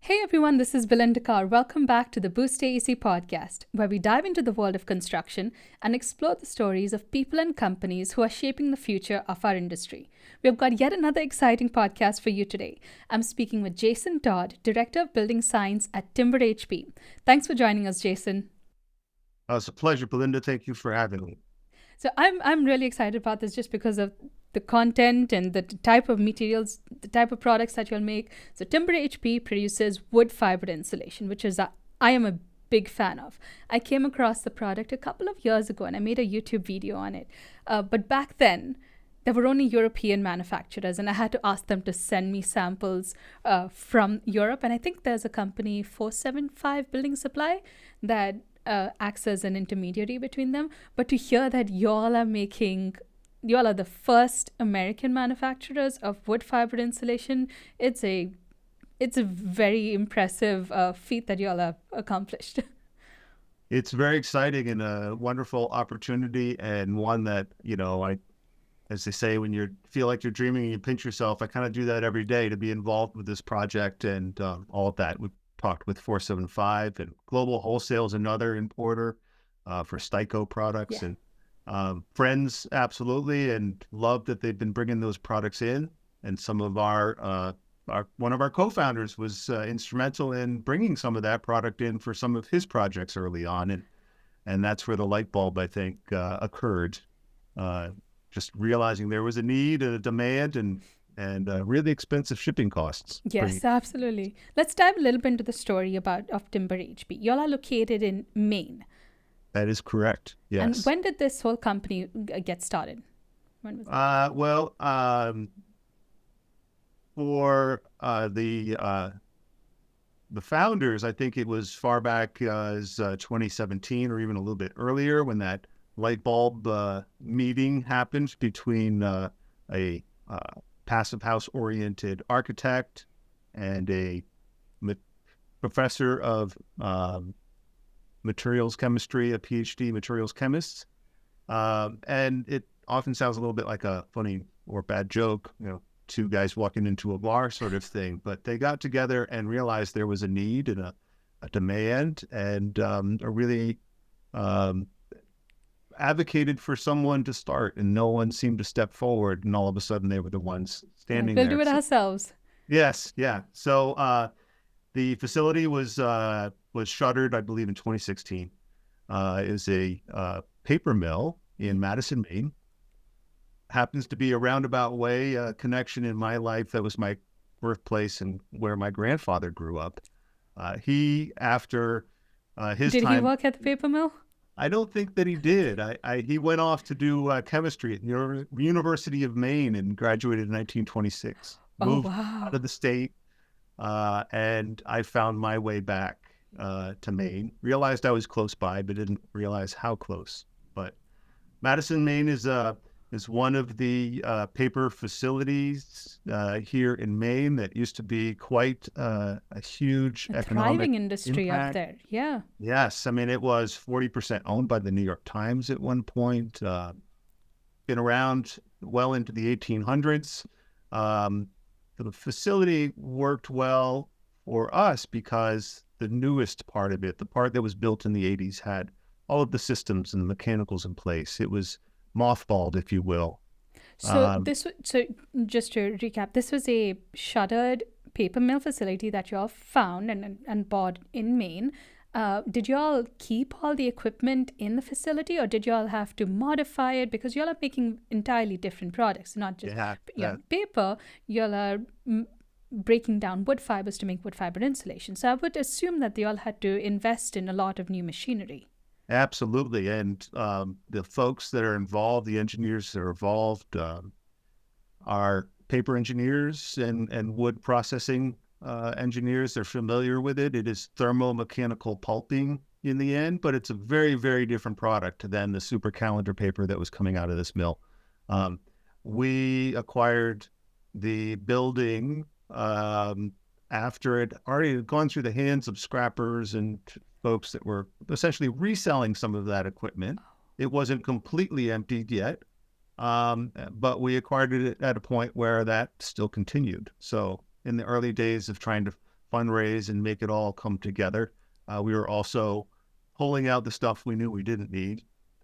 Hey everyone, this is Belinda Carr. Welcome back to the Boost AEC podcast, where we dive into the world of construction and explore the stories of people and companies who are shaping the future of our industry. We've got yet another exciting podcast for you today. I'm speaking with Jason Todd, Director of Building Science at TimberHP. Thanks for joining us, Jason. It's a pleasure, Belinda. Thank you for having me. So I'm really excited about this just because of the content and the type of materials, the type of products that you'll make. So TimberHP produces wood fiber insulation, which is I am a big fan of. I came across the product a couple of years ago and I made a YouTube video on it. But back then, there were only European manufacturers, and I had to ask them to send me samples from Europe. And I think there's a company, 475 Building Supply, that acts as an intermediary between them. But to hear that y'all are the first American manufacturers of wood fiber insulation, it's a very impressive feat that y'all have accomplished. It's very exciting and a wonderful opportunity, and one that, as they say, when you feel like you're dreaming and you pinch yourself, I kind of do that every day to be involved with this project and all of that. We've talked with 475, and Global Wholesale is another importer for Styco products. Yeah. And friends, absolutely, and love that they've been bringing those products in. And some of one of our co-founders was instrumental in bringing some of that product in for some of his projects early on. And that's where the light bulb, I think, occurred. Just realizing there was a need and a demand and really expensive shipping costs. Yes, absolutely. Let's dive a little bit into the story of TimberHP. Y'all are located in Maine. That is correct. Yes. And when did this whole company get started? When was it? For the founders, I think it was far back as 2017 or even a little bit earlier when that light bulb meeting happened between a passive house oriented architect and a professor of materials chemistry, a PhD materials chemist. And it often sounds a little bit like a funny or bad joke, two guys walking into a bar sort of thing, but they got together and realized there was a need and a demand, and really advocated for someone to start, and no one seemed to step forward, and all of a sudden they were the ones standing We'll there. do it ourselves. Yes, yeah. So the facility was shuttered, I believe, in 2016. It was a paper mill in Madison, Maine. Happens to be a roundabout way connection in my life. That was my birthplace and where my grandfather grew up. He, after his Did time... he work at the paper mill? I don't think that he did. He went off to do chemistry at the University of Maine and graduated in 1926. Moved out of the state, and I found my way back to Maine. Realized I was close by, but didn't realize how close. But Madison, Maine is one of the paper facilities here in Maine that used to be quite a huge economic thriving industry impact up there. Yeah. Yes, I mean, it was 40% owned by the New York Times at one point. Been around well into the 1800s. The facility worked well for us because the newest part of it, the part that was built in the 80s, had all of the systems and the mechanicals in place. It was mothballed, if you will. So just to recap, this was a shuttered paper mill facility that you all found and bought in Maine. Did you all keep all the equipment in the facility, or did you all have to modify it? Because you all are making entirely different products, not just paper. You all are breaking down wood fibers to make wood fiber insulation. So I would assume that they all had to invest in a lot of new machinery. Absolutely. And the folks that are involved, the engineers that are involved, are paper engineers and wood processing engineers. They're familiar with it. It is thermomechanical pulping in the end, but it's a very, very different product than the super calendar paper that was coming out of this mill. We acquired the building after it already had gone through the hands of scrappers and folks that were essentially reselling some of that equipment. It wasn't completely emptied yet, but we acquired it at a point where that still continued. So in the early days of trying to fundraise and make it all come together. We were also pulling out the stuff we knew we didn't need.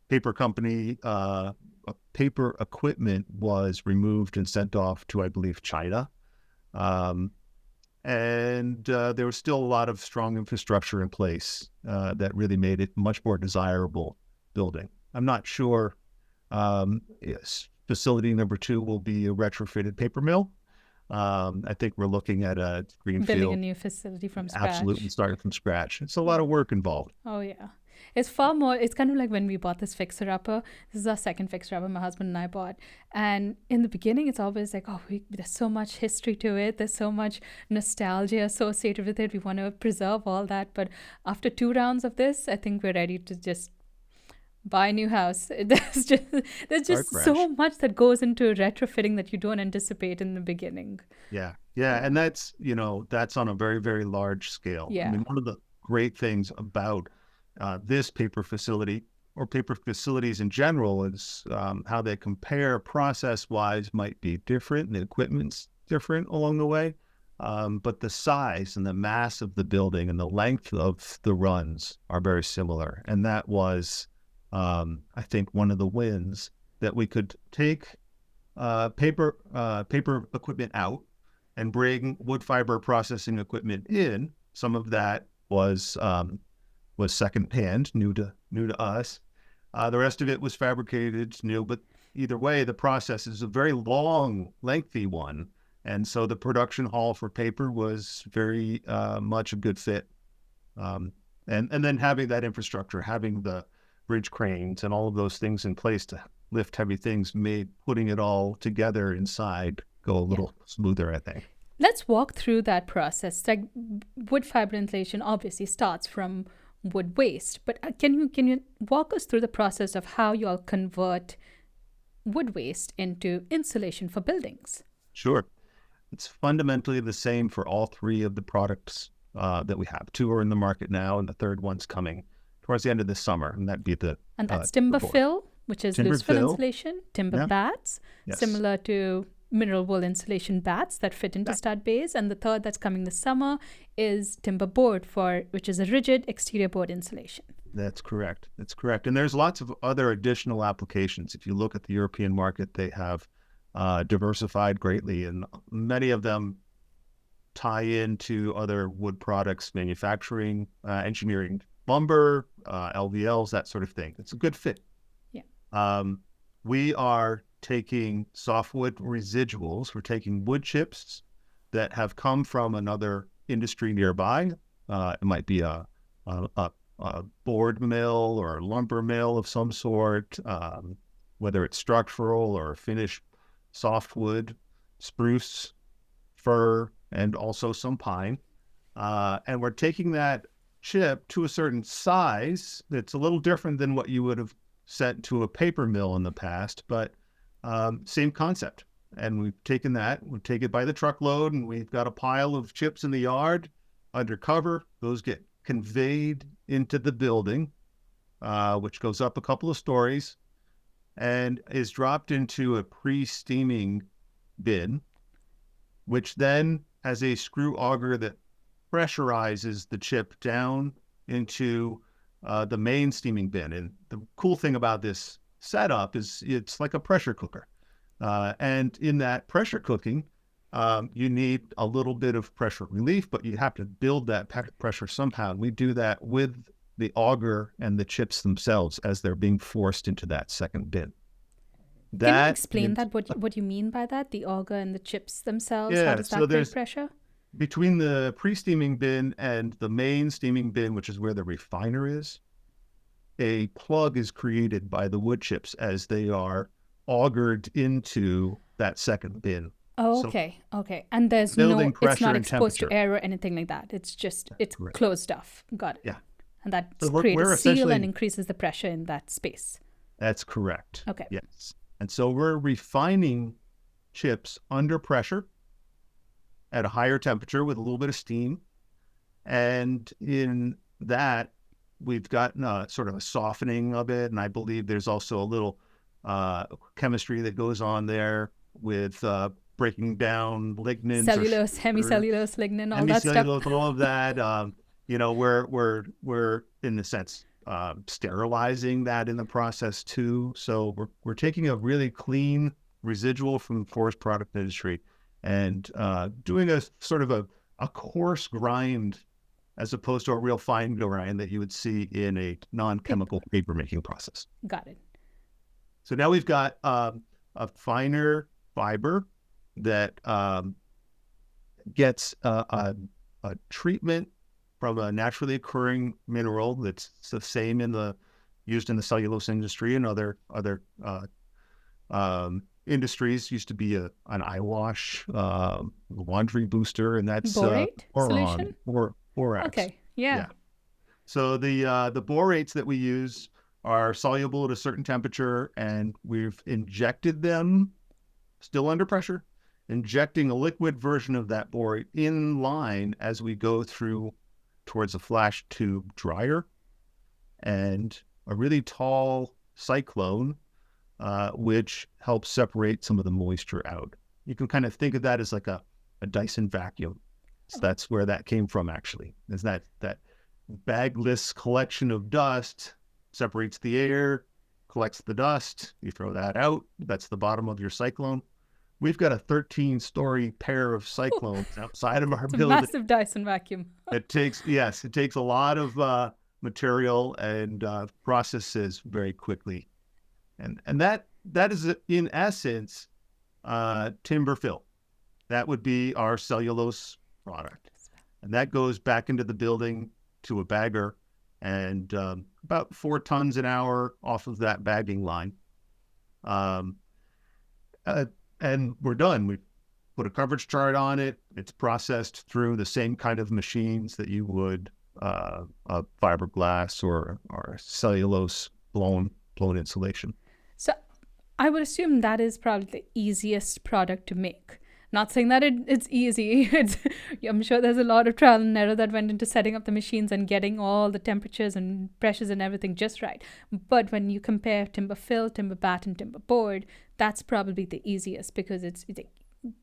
Paper company, paper equipment was removed and sent off to, I believe, China. Um, and there was still a lot of strong infrastructure in place that really made it much more desirable building. I'm not sure yes, facility number 2 will be a retrofitted paper mill. I think we're looking at a Building a greenfield, new facility from absolutely scratch. starting from scratch. It's a lot of work involved. Oh yeah. It's far more, it's kind of like when we bought this fixer upper. This is our second fixer upper my husband and I bought. And in the beginning it's always like, oh, there's so much history to it. There's so much nostalgia associated with it. We want to preserve all that. But after 2 rounds of this, I think we're ready to just buy a new house. There's Start just fresh. so much that goes into retrofitting that you don't anticipate in the beginning. Yeah. And that's, that's on a very, very large scale. Yeah. I mean, one of the great things about this paper facility or paper facilities in general is how they compare process-wise might be different, and the equipment's different along the way. But the size and the mass of the building and the length of the runs are very similar. And that was, I think, one of the wins, that we could take paper equipment out and bring wood fiber processing equipment in. Some of that was secondhand, new to us. The rest of it was fabricated, new. But either way, the process is a very long, lengthy one, and so the production hall for paper was very much a good fit. And then having that infrastructure, having the bridge cranes and all of those things in place to lift heavy things, made putting it all together inside go a little smoother, I think. Let's walk through that process. Like, wood fiber insulation obviously starts from wood waste, but can you walk us through the process of how you all convert wood waste into insulation for buildings? Sure. It's fundamentally the same for all 3 of the products that we have. 2 are in the market now, and the third one's coming towards the end of this summer, and that'd be and that's timber fill, which is loose fill insulation, timber bats, similar to mineral wool insulation bats that fit into stud bays, and the third that's coming this summer is timber board, which is a rigid exterior board insulation. That's correct. And there's lots of other additional applications. If you look at the European market, they have diversified greatly, and many of them tie into other wood products, manufacturing, engineering, lumber, LVLs, that sort of thing. It's a good fit. Yeah. We are taking softwood residuals. We're taking wood chips that have come from another industry nearby. It might be a board mill or a lumber mill of some sort, whether it's structural or finished softwood, spruce, fir, and also some pine. And we're taking that chip to a certain size that's a little different than what you would have sent to a paper mill in the past, but same concept. And we've taken that, we take it by the truckload, and we've got a pile of chips in the yard undercover. Those get conveyed into the building, which goes up a couple of stories and is dropped into a pre-steaming bin, which then has a screw auger that pressurizes the chip down into the main steaming bin. And the cool thing about this setup is it's like a pressure cooker. And in that pressure cooking, you need a little bit of pressure relief, but you have to build that pressure somehow. We do that with the auger and the chips themselves as they're being forced into that second bin. Can you explain that? What you mean by that? The auger and the chips themselves? Yeah, how does that create pressure? Between the pre-steaming bin and the main steaming bin, which is where the refiner is, a plug is created by the wood chips as they are augered into that second bin. Oh, okay. And there's it's not exposed to air or anything like that. It's Correct. Closed off. Got it. Yeah. And that creates a seal and increases the pressure in that space. That's correct. Okay. Yes. And so we're refining chips under pressure at a higher temperature with a little bit of steam. And in that, we've gotten sort of a softening of it. And I believe there's also a little chemistry that goes on there with breaking down lignins or Cellulose, hemicellulose, lignin, all that stuff. hemicellulose, all of that. We're in a sense sterilizing that in the process too. So we're taking a really clean residual from the forest product industry and doing a sort of a coarse grind as opposed to a real fine grind that you would see in a non-chemical paper making process. Got it. So now we've got a finer fiber that gets a treatment from a naturally occurring mineral that's the same used in the cellulose industry and other industries. Used to be an eye wash, laundry booster, and that's Borate boron or borax. Okay, yeah. So the borates that we use are soluble at a certain temperature, and we've injected them, still under pressure, injecting a liquid version of that borate in line as we go through towards a flash tube dryer and a really tall cyclone, which helps separate some of the moisture out. You can kind of think of that as like a Dyson vacuum. So that's where that came from, actually, is that bagless collection of dust separates the air, collects the dust, you throw that out. That's the bottom of your cyclone. We've got a 13-story pair of cyclones outside of our It's a building. massive Dyson vacuum. It takes a lot of material and processes very quickly. And that is, in essence, timber fill. That would be our cellulose product. And that goes back into the building to a bagger, and about 4 tons an hour off of that bagging line. And we're done. We put a coverage chart on it. It's processed through the same kind of machines that you would a fiberglass or cellulose blown insulation. So I would assume that is probably the easiest product to make. Not saying that it's easy. I'm sure there's a lot of trial and error that went into setting up the machines and getting all the temperatures and pressures and everything just right. But when you compare timber fill, timber bat, and timber board, that's probably the easiest because it's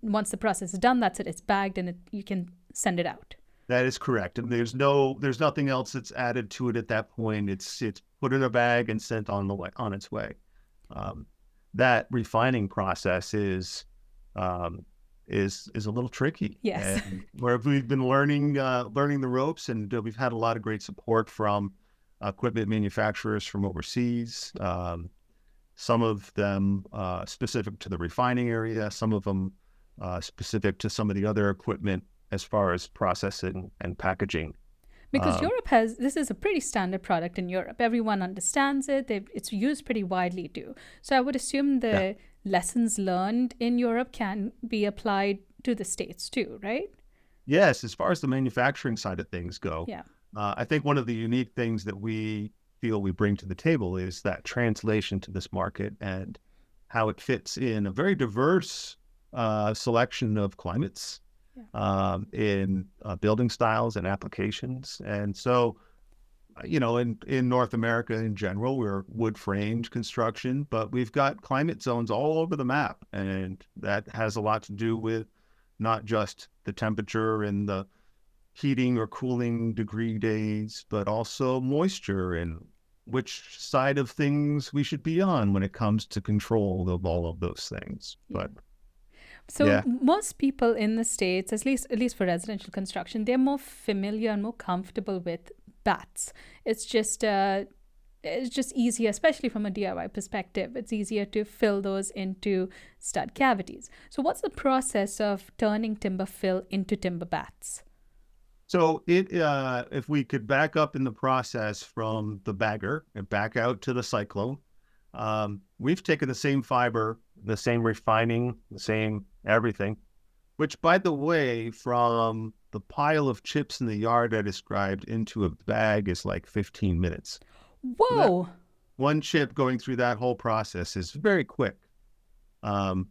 once the process is done, that's it. It's bagged and you can send it out. That is correct. And there's nothing else that's added to it at that point. It's put in a bag and sent on its way. That refining process is a little tricky. Yes. And where we've been learning the ropes, and we've had a lot of great support from equipment manufacturers from overseas. Some of them specific to the refining area, some of them specific to some of the other equipment as far as processing and packaging. Because this is a pretty standard product in Europe. Everyone understands it. It's used pretty widely too. So I would assume the lessons learned in Europe can be applied to the States too, right? Yes, as far as the manufacturing side of things go. Yeah. I think one of the unique things that we feel we bring to the table is that translation to this market and how it fits in a very diverse selection of climates, in building styles and applications. And so, in North America in general, we're wood framed construction, but we've got climate zones all over the map. And that has a lot to do with not just the temperature and the heating or cooling degree days, but also moisture and which side of things we should be on when it comes to control of all of those things. But most people in the States, at least for residential construction, they're more familiar and more comfortable with bats. It's just easier, especially from a DIY perspective. It's easier to fill those into stud cavities. So what's the process of turning timber fill into timber bats? So if we could back up in the process from the bagger and back out to the cyclone, we've taken the same fiber, the same refining, the same everything, which, by the way, from the pile of chips in the yard I described into a bag is like 15 minutes. Whoa! So one chip going through that whole process is very quick. And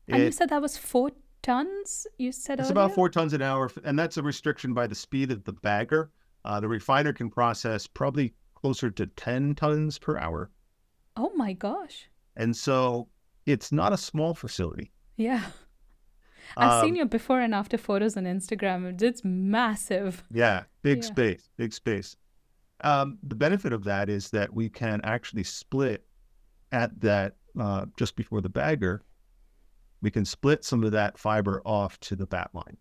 you said that was 4 tons? You said it's earlier? about 4 tons an hour, and that's a restriction by the speed of the bagger. The refiner can process probably closer to 10 tons per hour. Oh my gosh. And so it's not a small facility. Yeah. I've seen your before and after photos on Instagram. It's massive. Yeah, big Yeah. space, big space. The benefit of that is that we can actually split at that just before the bagger. We can split some of that fiber off to the bat line.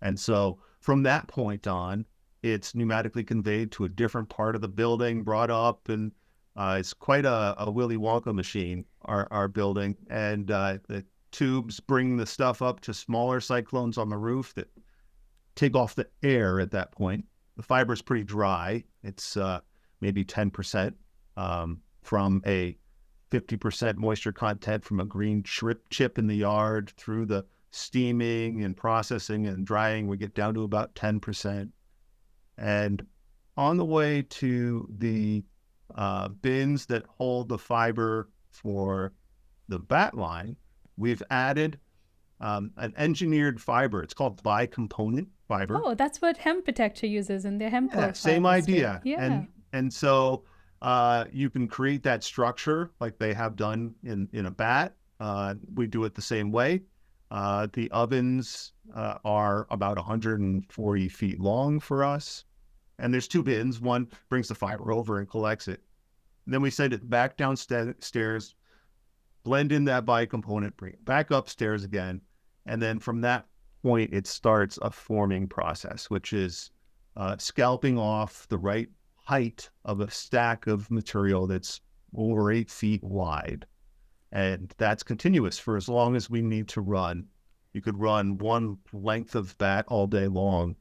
And so from that point on, it's pneumatically conveyed to a different part of the building, brought up, and it's quite a Willy Wonka machine, our building. And the tubes bring the stuff up to smaller cyclones on the roof that take off the air at that point. The fiber is pretty dry. It's maybe 10% from a 50% moisture content from a green chip in the yard through the steaming and processing and drying. We get down to about 10%. And on the way to the bins that hold the fiber for the bat line, we've added an engineered fiber. It's called bicomponent fiber. Oh, that's what hemp protector uses in their hemp Yeah, same fibers too. idea. Yeah. And so you can create that structure like they have done in a bat. We do it the same way. The ovens are about 140 feet long for us. And there's two bins. One brings the fiber over and collects it. And then we send it back downstairs, blend in that bicomponent, bring it back upstairs again. And then from that point, it starts a forming process, which is scalping off the right height of a stack of material that's over 8 feet wide. And that's continuous for as long as we need to run. You could run one length of bat all day long.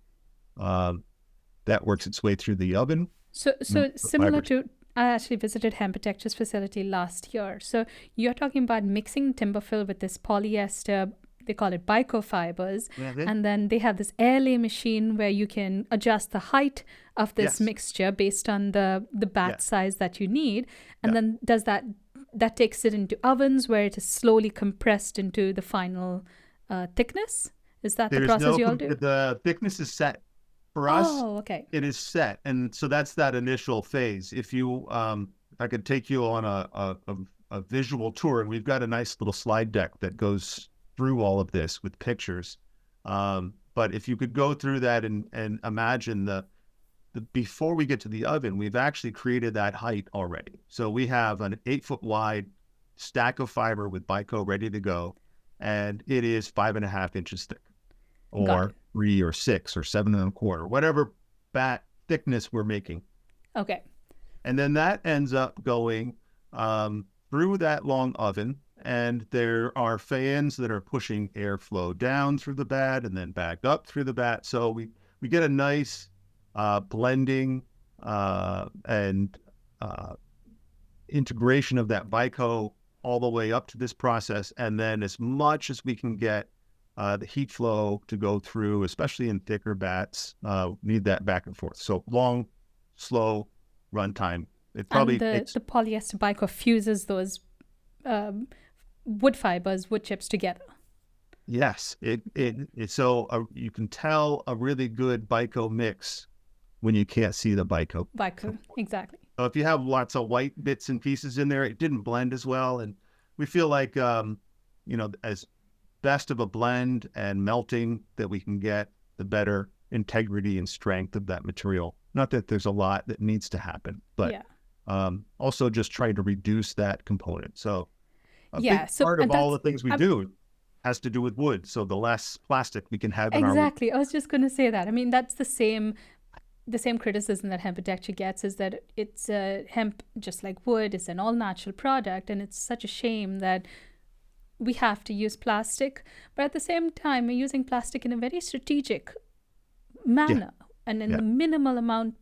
That works its way through the oven. So similar to, I actually visited Hemp Protectors facility last year. So you're talking about mixing timber fill with this polyester, they call it bico fibers. And then they have this airlay machine where you can adjust the height of this mixture based on the bat size that you need. And then does that takes it into ovens where it is slowly compressed into the final thickness? Is that the process you all do? The thickness is set. For us, okay. It is set. And so that's that initial phase. If you, I could take you on a visual tour, and we've got a nice little slide deck that goes through all of this with pictures. But if you could go through that and imagine the before we get to the oven, we've actually created that height already. So we have an 8-foot wide stack of fiber with bico ready to go, and it is 5.5 inches thick, or 3 or 6 or 7.25, whatever bat thickness we're making. Okay. And then that ends up going through that long oven, and there are fans that are pushing airflow down through the bat and then back up through the bat. So we get a nice blending and integration of that bico all the way up to this process. And then as much as we can get the heat flow to go through, especially in thicker bats, need that back and forth. So long, slow run time. It probably and the polyester bico fuses those wood fibers, wood chips together. Yes, so you can tell a really good bico mix when you can't see the bico. Bico, exactly. So if you have lots of white bits and pieces in there, it didn't blend as well. And we feel like, as best of a blend and melting that we can get, the better integrity and strength of that material. Not that there's a lot that needs to happen, but also just trying to reduce that component. So a big part of all the things we do has to do with wood. So the less plastic we can have in our wood. Exactly. I was just going to say that. I mean, that's the same criticism that hemp protector gets, is that it's hemp, just like wood, is an all natural product, and it's such a shame that we have to use plastic. But at the same time, we're using plastic in a very strategic manner and in the minimal amount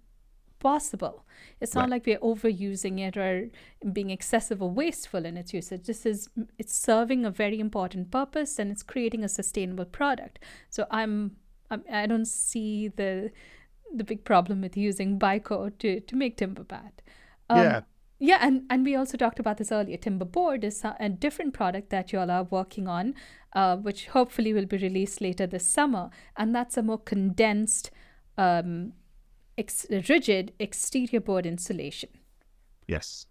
possible. It's not like we're overusing it or being excessive or wasteful in its usage. It's serving a very important purpose, and it's creating a sustainable product. So I don't see the big problem with using bico to make timber bat. And we also talked about this earlier. Timber board is a different product that you all are working on, which hopefully will be released later this summer. And that's a more condensed, rigid exterior board insulation. Yes.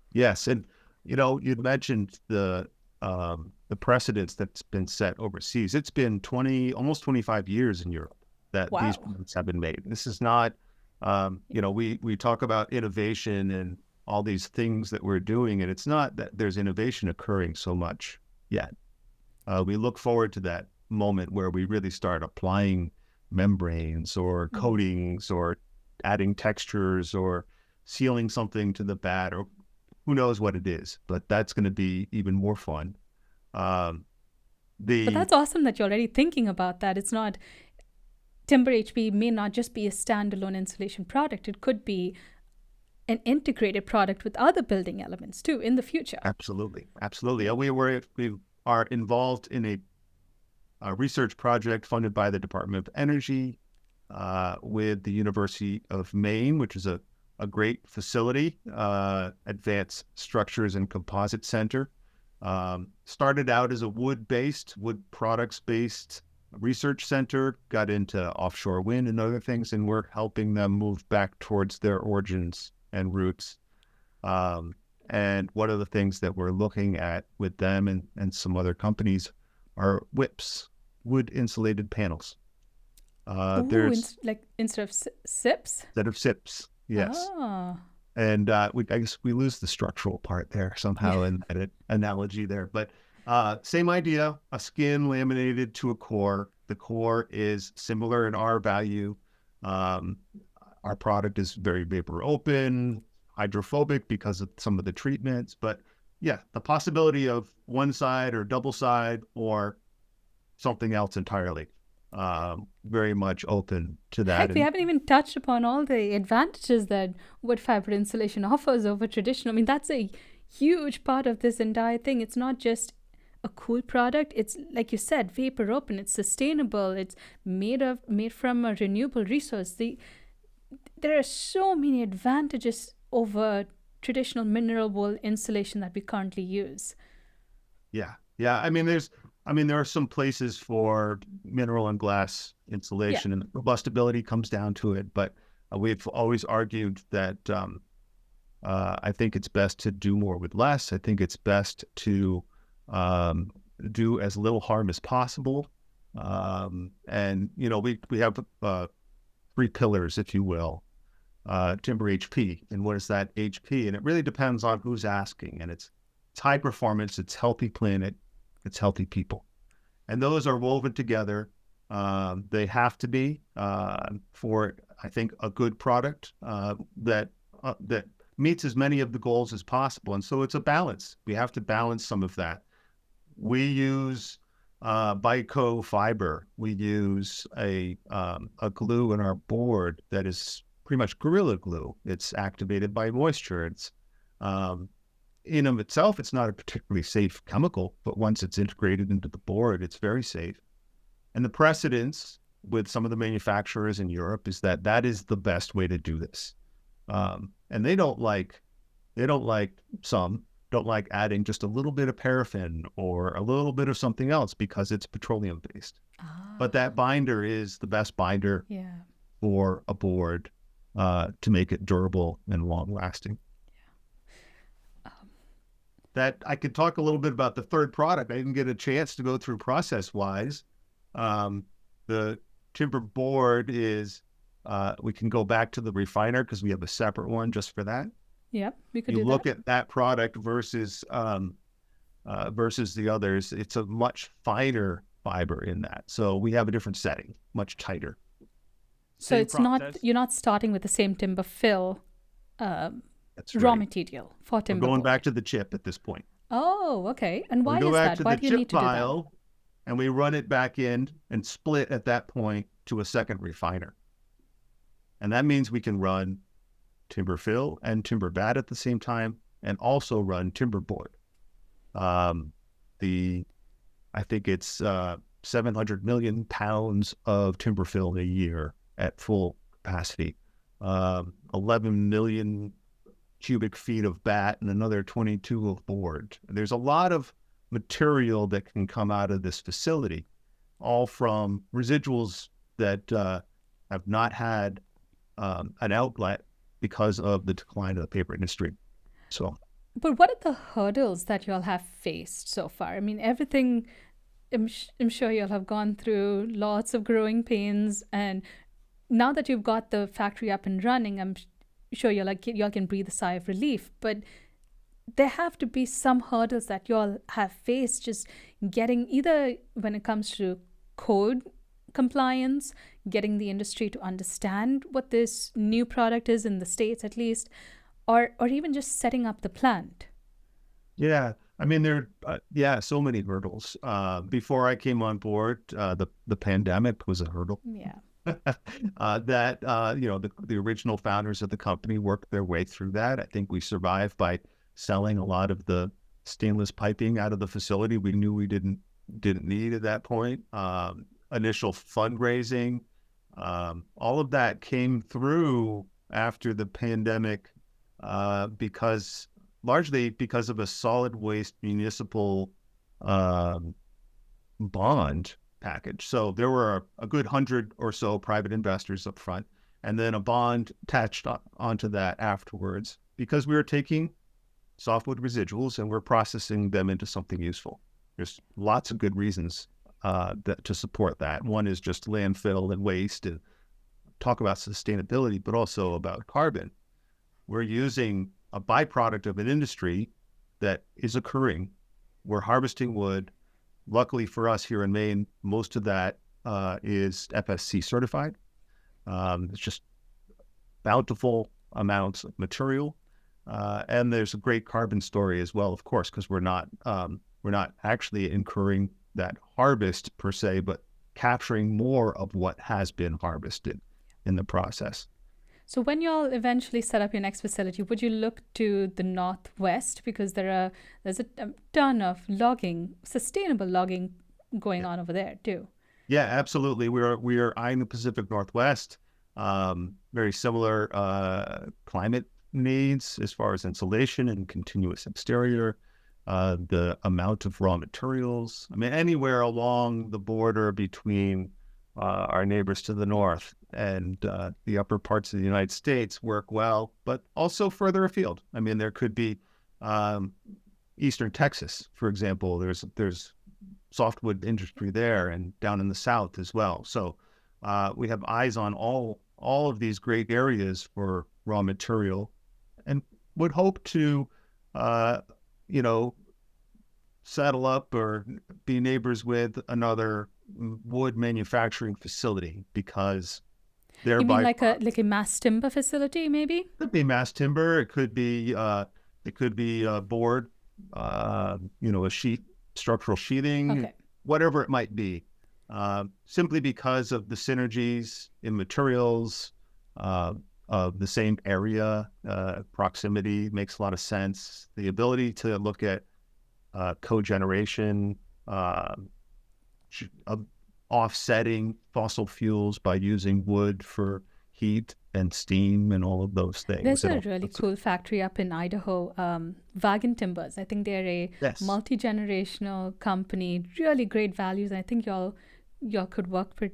And, you'd mentioned the the precedents that's been set overseas. It's been almost 25 years in Europe that these Wow. products have been made. This is not, we talk about innovation and all these things that we're doing, and it's not that there's innovation occurring so much yet. We look forward to that moment where we really start applying membranes or coatings or adding textures or sealing something to the bat, or who knows what it is, but that's going to be even more fun. Um, But the that's awesome that you're already thinking about that. It's not, Timber HP may not just be a standalone insulation product. It could be an integrated product with other building elements too in the future. Absolutely, absolutely. We are involved in a research project funded by the Department of Energy with the University of Maine, which is a great facility, Advanced Structures and Composite Center. Started out as a wood products-based research center, got into offshore wind and other things, and we're helping them move back towards their origins and roots. And one of the things that we're looking at with them and some other companies are WIPs, wood insulated panels. Ooh, There's like instead of sips? instead of SIPs, yes. Ah, And I guess we lose the structural part there somehow yeah. in that analogy there. But same idea, a skin laminated to a core. The core is similar in our value. Um, our product is very vapor open, hydrophobic because of some of the treatments. But yeah, the possibility of one side or double side or something else entirely, very much open to that. Heck, we And haven't even touched upon all the advantages that wood fiber insulation offers over traditional. I mean, that's a huge part of this entire thing. It's not just a cool product. It's like you said, vapor open. It's sustainable. It's made from a renewable resource. There are so many advantages over traditional mineral wool insulation that we currently use. yeah. There are some places for mineral and glass Yeah. insulation, and robustability comes down to it. But we've always argued that I think it's best to do more with less. I think it's best to do as little harm as possible. And we have three pillars, if you will. Timber HP, and what is that HP? And it really depends on who's asking. And it's high performance, it's healthy planet, it's healthy people, and those are woven together. They have to be for, I think, a good product that meets as many of the goals as possible. And so it's a balance. We have to balance some of that. We use Bico fiber. We use a glue in our board that is pretty much Gorilla Glue. It's activated by moisture. It's in of itself, it's not a particularly safe chemical, but once it's integrated into the board, it's very safe. And the precedence with some of the manufacturers in Europe is that is the best way to do this. And they don't like adding just a little bit of paraffin or a little bit of something else because it's petroleum based. But Ah, that binder is the best binder yeah. for a board to make it durable and long lasting. That I could talk a little bit about the third product. I didn't get a chance to go through process wise. The timber board is, we can go back to the refiner because we have a separate one just for that. Yep, we could You do look that. at that product versus the others, it's a much finer fiber in that. So we have a different setting, much tighter. So Same it's not, process. you're not starting with the same timber fill um, That's raw right. material for We're timber going back board. to the chip at this point. Oh, okay. And We why go is back that? to Why the do you need chip to do that? pile and we run it back in and split at that point to a second refiner. And that means we can run timber fill and timber bat at the same time and also run timber board. I think it's 700 million pounds of timber fill a year at full capacity, 11 million cubic feet of bat and another 22 of board. There's a lot of material that can come out of this facility, all from residuals that have not had an outlet because of the decline of the paper industry. So But what are the hurdles that y'all have faced so far? I mean, everything, I'm sure y'all have gone through lots of growing pains. And now that you've got the factory up and running, I'm sure y'all can breathe a sigh of relief. But there have to be some hurdles that y'all have faced just getting, either when it comes to code compliance, getting the industry to understand what this new product is in the States at least, or even just setting up the plant. Yeah, I mean yeah, so many hurdles. Before I came on board, the pandemic was a hurdle. Yeah. That the original founders of the company worked their way through that. I think we survived by selling a lot of the stainless piping out of the facility we knew we didn't need at that point. Initial fundraising, all of that came through after the pandemic, because largely because of a solid waste municipal um, bond package. So there were a good 100 or so private investors up front, and then a bond attached onto that afterwards, because we were taking softwood residuals and we're processing them into something useful. There's lots of good reasons to support that. One is just landfill and waste, and talk about sustainability, but also about carbon. We're using a byproduct of an industry that is occurring. We're harvesting wood. Luckily for us here in Maine, most of that is FSC certified. It's just bountiful amounts of material, and there's a great carbon story as well, of course, because we're not actually incurring that harvest per se, but capturing more of what has been harvested in the process. So when y'all eventually set up your next facility, would you look to the northwest, because there's a ton of logging, sustainable logging going Yeah, on over there too? yeah, absolutely. We are eyeing the Pacific Northwest. Very similar climate needs as far as insulation and continuous exterior. The amount of raw materials. I mean, anywhere along the border between our neighbors to the north and the upper parts of the United States work well, but also further afield. I mean, there could be um, Eastern Texas, for example. There's softwood industry there, and down in the south as well. So we have eyes on all of these great areas for raw material, and would hope to uh, you know saddle up or be neighbors with another wood manufacturing facility, because You mean thereby like a mass timber facility, maybe? could be mass timber, it could be board, a sheet, structural sheathing, Okay. whatever it might be. Simply because of the synergies in materials, uh, of the same area, proximity makes a lot of sense. The ability to look at cogeneration, uh, offsetting fossil fuels by using wood for heat and steam and all of those things. There's And a all, really cool factory up in Idaho, Wagon Timbers. I think they're a yes, multi-generational company, really great values. I think y'all could work for.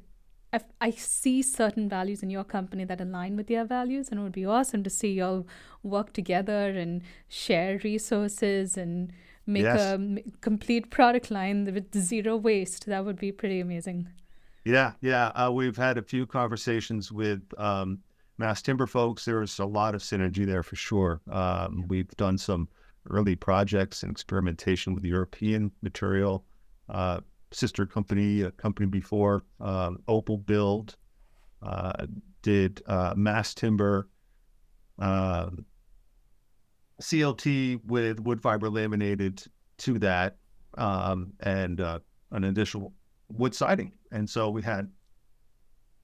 I see certain values in your company that align with their values, and it would be awesome to see y'all work together and share resources and make a yes, complete product line with zero waste. That would be pretty amazing. yeah, yeah. We've had a few conversations with mass timber folks. There's a lot of synergy there for sure. We've done some early projects and experimentation with European material. Uh, Sister company, a company before, Opal Build, uh, did mass timber, uh, CLT with wood fiber laminated to that, and an additional wood siding. And so we had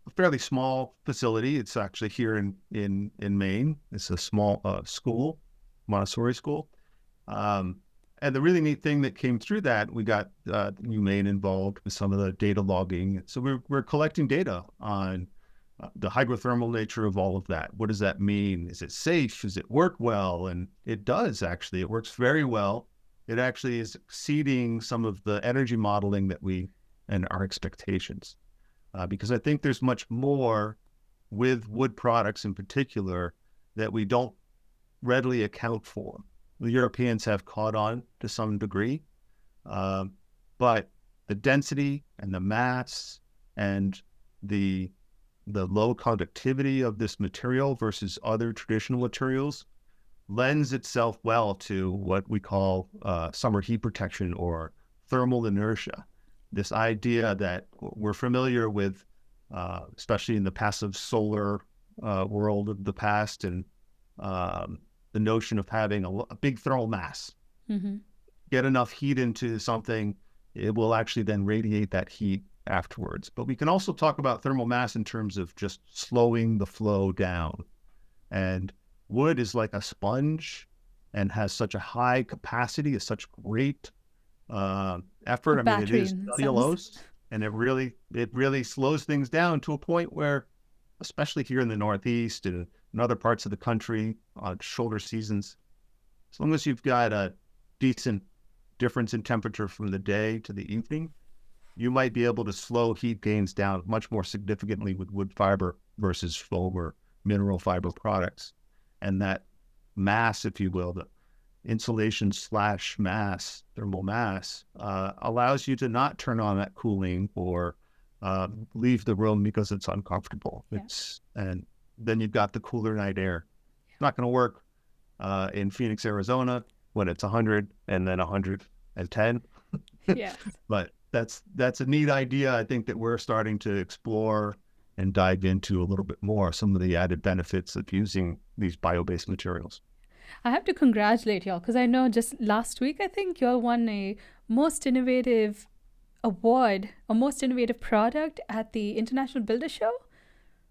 a fairly small facility. It's actually here in Maine. It's a small school, Montessori school. Um, and the really neat thing that came through that, we got Maine involved with some of the data logging. So we're collecting data on the hydrothermal nature of all of that. What does that mean? Is it safe? Does it work well? And it does actually. It works very well. It actually is exceeding some of the energy modeling that we and our expectations. Because I think there's much more with wood products in particular that we don't readily account for. The Europeans have caught on to some degree, uh, but the density and the mass and the low conductivity of this material versus other traditional materials lends itself well to what we call summer heat protection or thermal inertia. This idea that we're familiar with, especially in the passive solar world of the past, and the notion of having a big thermal mass. Mm-hmm. Get enough heat into something, it will actually then radiate that heat afterwards. But we can also talk about thermal mass in terms of just slowing the flow down. And wood is like a sponge and has such a high capacity, is such great effort. I mean, it Battery is in a sense. cellulose, and it really slows things down to a point where, especially here in the Northeast and in other parts of the country on shoulder seasons, as long as you've got a decent difference in temperature from the day to the evening, you might be able to slow heat gains down much more significantly with wood fiber versus foam or mineral fiber products. And that mass, if you will, the insulation slash mass, thermal mass, allows you to not turn on that cooling or leave the room because it's uncomfortable. Yeah. And then you've got the cooler night air. It's not going to work in Phoenix, Arizona when it's 100 and then 110. Yes. But that's a neat idea. I think that we're starting to explore and dive into a little bit more some of the added benefits of using these bio-based materials. I have to congratulate y'all because I know just last week, I think y'all won a most innovative award, a most innovative product at the International Builder Show.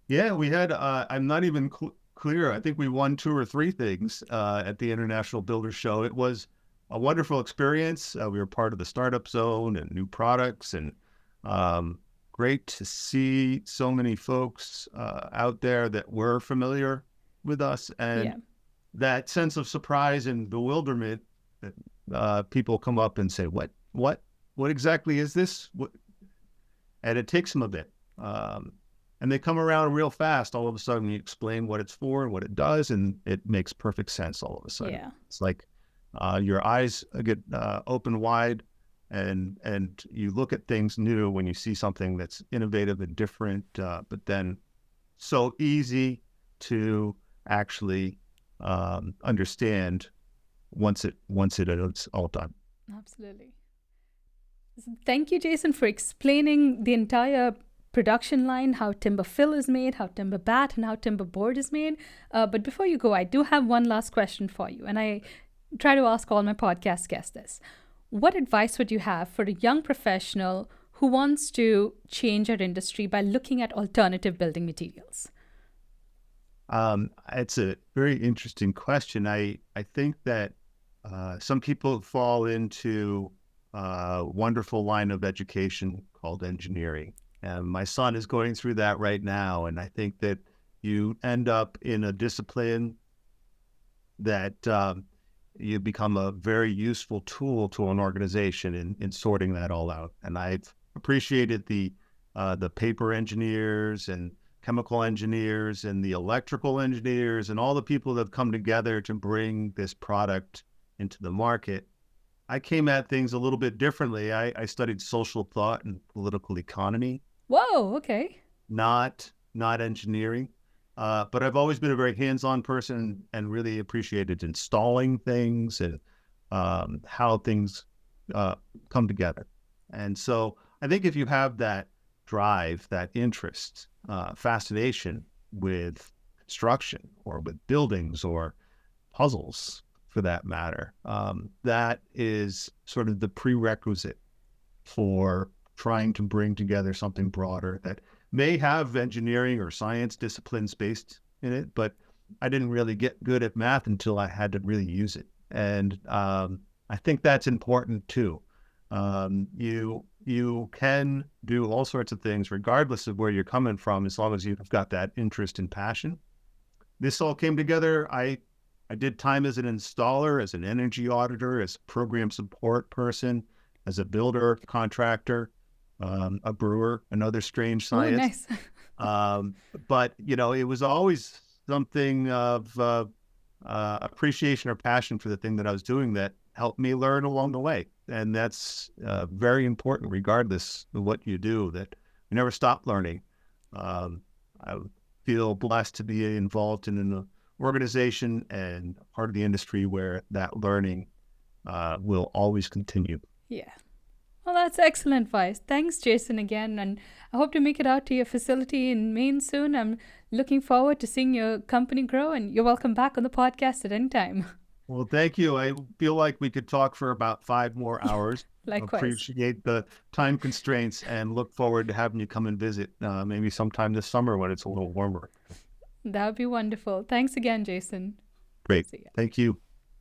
Yeah, we had, I'm not even clear. I think we won 2 or 3 things at the International Builder Show. It was a wonderful experience. We were part of the startup zone and new products, and great to see so many folks out there that were familiar with us, and Yeah. that sense of surprise and bewilderment that people come up and say, what exactly is this? And it takes them a bit. And they come around real fast. All of a sudden, you explain what it's for and what it does, and it makes perfect sense all of a sudden. Yeah. It's like your eyes get open wide, and you look at things new when you see something that's innovative and different, but then so easy to actually understand once it's all done. Absolutely. Thank you, Jason, for explaining the entire production line, how timber fill is made, how timber bat, and how timber board is made. But before you go, I do have one last question for you, and I try to ask all my podcast guests this. What advice would you have for a young professional who wants to change our industry by looking at alternative building materials? It's a very interesting question. I think that some people fall into a wonderful line of education called engineering. And my son is going through that right now. And I think that you end up in a discipline that you become a very useful tool to an organization in sorting that all out. And I've appreciated the paper engineers and chemical engineers and the electrical engineers and all the people that have come together to bring this product into the market. I came at things a little bit differently. I studied social thought and political economy. Whoa, okay. Not engineering. But I've always been a very hands-on person and really appreciated installing things and how things come together. And so I think if you have that drive, that interest, fascination with construction or with buildings or puzzles for that matter, that is sort of the prerequisite for trying to bring together something broader that may have engineering or science disciplines based in it, but I didn't really get good at math until I had to really use it. And I think that's important too. You can do all sorts of things regardless of where you're coming from, as long as you've got that interest and passion. This all came together. I did time as an installer, as an energy auditor, as a program support person, as a builder, contractor, a brewer, another strange Oh, science. nice. But, it was always something of appreciation or passion for the thing that I was doing that helped me learn along the way. And that's very important, regardless of what you do, that you never stop learning. I feel blessed to be involved in an organization and part of the industry where that learning will always continue. Yeah. Well, that's excellent advice. Thanks, Jason, again. And I hope to make it out to your facility in Maine soon. I'm looking forward to seeing your company grow, and you're welcome back on the podcast at any time. Well, thank you. I feel like we could talk for about 5 more hours. Likewise. Appreciate the time constraints and look forward to having you come and visit maybe sometime this summer when it's a little warmer. That would be wonderful. Thanks again, Jason. Great. See ya. Thank you.